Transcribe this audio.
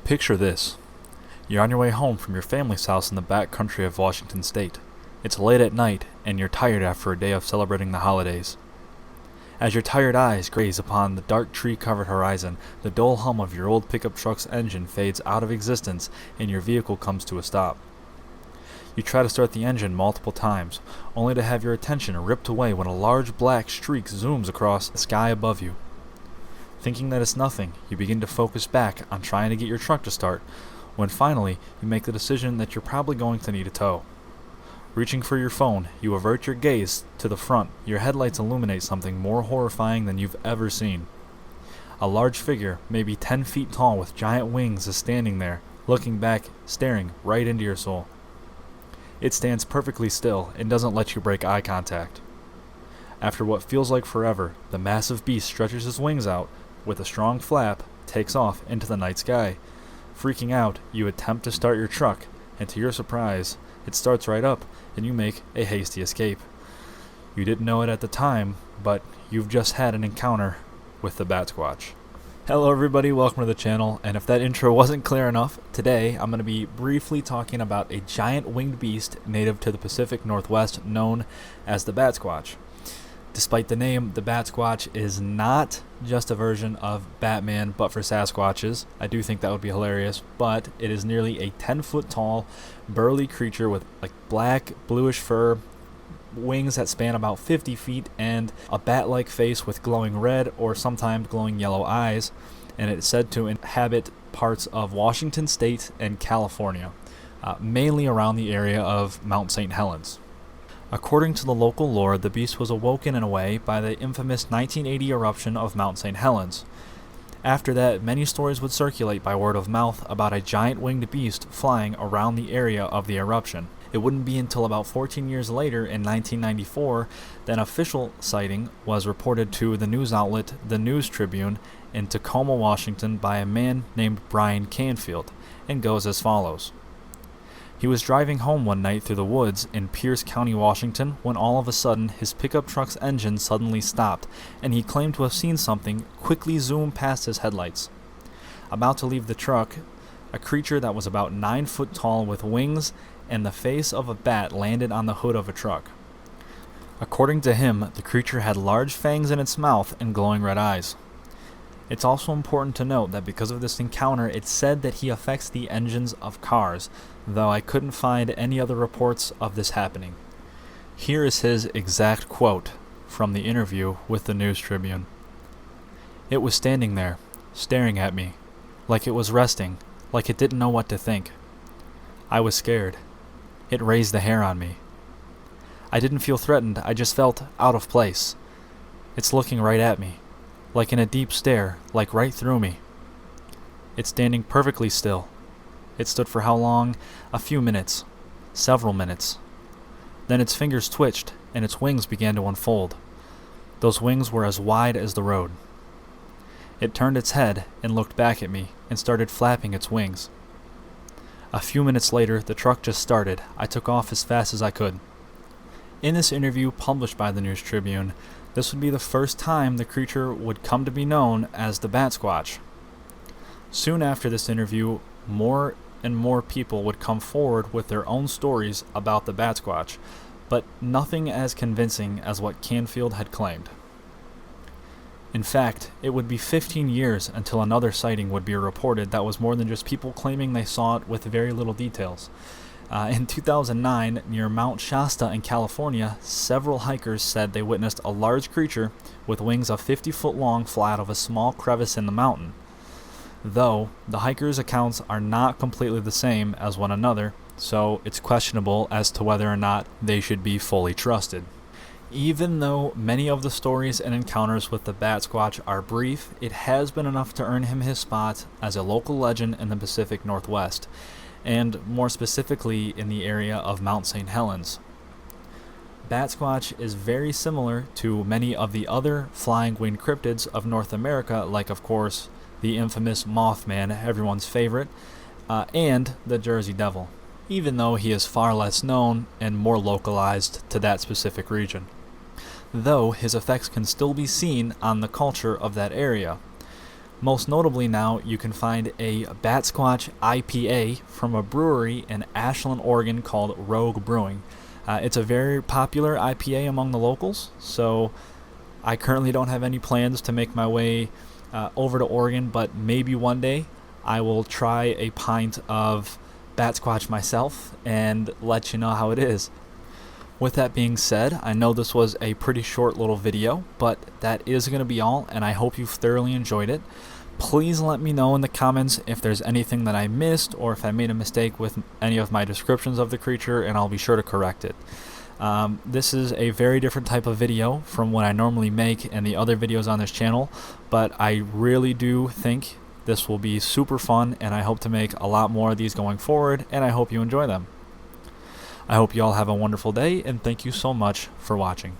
Picture this. You're on your way home from your family's house in the back country of Washington State. It's late at night, and you're tired after a day of celebrating the holidays. As your tired eyes gaze upon the dark tree-covered horizon, the dull hum of your old pickup truck's engine fades out of existence, and your vehicle comes to a stop. You try to start the engine multiple times, only to have your attention ripped away when a large black streak zooms across the sky above you. Thinking that it's nothing, you begin to focus back on trying to get your truck to start, when finally you make the decision that you're probably going to need a tow. Reaching for your phone, you avert your gaze to the front. Your headlights illuminate something more horrifying than you've ever seen. A large figure, maybe 10 feet tall with giant wings, is standing there, looking back, staring right into your soul. It stands perfectly still and doesn't let you break eye contact. After what feels like forever, the massive beast stretches his wings out, with a strong flap, takes off into the night sky. Freaking out, you attempt to start your truck, and to your surprise, it starts right up, and you make a hasty escape. You didn't know it at the time, but you've just had an encounter with the Batsquatch. Hello everybody, welcome to the channel, and if that intro wasn't clear enough, today I'm going to be briefly talking about a giant winged beast native to the Pacific Northwest known as the Batsquatch. Despite the name, the Batsquatch is not just a version of Batman, but for Sasquatches. I do think that would be hilarious, but it is nearly a 10-foot tall, burly creature with black, bluish fur, wings that span about 50 feet, and a bat-like face with glowing red or sometimes glowing yellow eyes, and it's said to inhabit parts of Washington State and California, mainly around the area of Mount St. Helens. According to the local lore, the beast was awoken in a way by the infamous 1980 eruption of Mount St. Helens. After that, many stories would circulate by word of mouth about a giant winged beast flying around the area of the eruption. It wouldn't be until about 14 years later, in 1994, that an official sighting was reported to the news outlet The News Tribune in Tacoma, Washington by a man named Brian Canfield, and goes as follows. He was driving home one night through the woods in Pierce County, Washington, when all of a sudden his pickup truck's engine suddenly stopped, and he claimed to have seen something quickly zoom past his headlights. About to leave the truck, a creature that was about 9 foot tall with wings and the face of a bat landed on the hood of a truck. According to him, the creature had large fangs in its mouth and glowing red eyes. It's also important to note that because of this encounter, it's said that he affects the engines of cars, though I couldn't find any other reports of this happening. Here is his exact quote from the interview with the News Tribune. "It was standing there, staring at me, like it was resting, like it didn't know what to think. I was scared. It raised the hair on me. I didn't feel threatened, I just felt out of place. It's looking right at me, like in a deep stare, like right through me. It's standing perfectly still. It stood for how long? A few minutes. Several minutes. Then its fingers twitched, and its wings began to unfold. Those wings were as wide as the road. It turned its head and looked back at me and started flapping its wings. A few minutes later, the truck just started. I took off as fast as I could." In this interview published by the News Tribune, this would be the first time the creature would come to be known as the Batsquatch. Soon after this interview, more and more people would come forward with their own stories about the Batsquatch, but nothing as convincing as what Canfield had claimed. In fact, it would be 15 years until another sighting would be reported that was more than just people claiming they saw it with very little details. In 2009, near Mount Shasta in California, several hikers said they witnessed a large creature with wings a 50-foot long fly out of a small crevice in the mountain. Though, the hikers' accounts are not completely the same as one another, so it's questionable as to whether or not they should be fully trusted. Even though many of the stories and encounters with the Batsquatch are brief, it has been enough to earn him his spot as a local legend in the Pacific Northwest, and more specifically in the area of Mount St. Helens. Batsquatch is very similar to many of the other flying winged cryptids of North America, like of course the infamous Mothman, everyone's favorite, and the Jersey Devil, even though he is far less known and more localized to that specific region. Though his effects can still be seen on the culture of that area. Most notably now, you can find a Batsquatch IPA from a brewery in Ashland, Oregon called Rogue Brewing. It's a very popular IPA among the locals, so I currently don't have any plans to make my way over to Oregon, but maybe one day I will try a pint of Batsquatch myself and let you know how it is. With that being said, I know this was a pretty short little video, but that is going to be all, and I hope you've thoroughly enjoyed it. Please let me know in the comments if there's anything that I missed or if I made a mistake with any of my descriptions of the creature, and I'll be sure to correct it. This is a very different type of video from what I normally make and the other videos on this channel, but I really do think this will be super fun, and I hope to make a lot more of these going forward, and I hope you enjoy them. I hope you all have a wonderful day, and thank you so much for watching.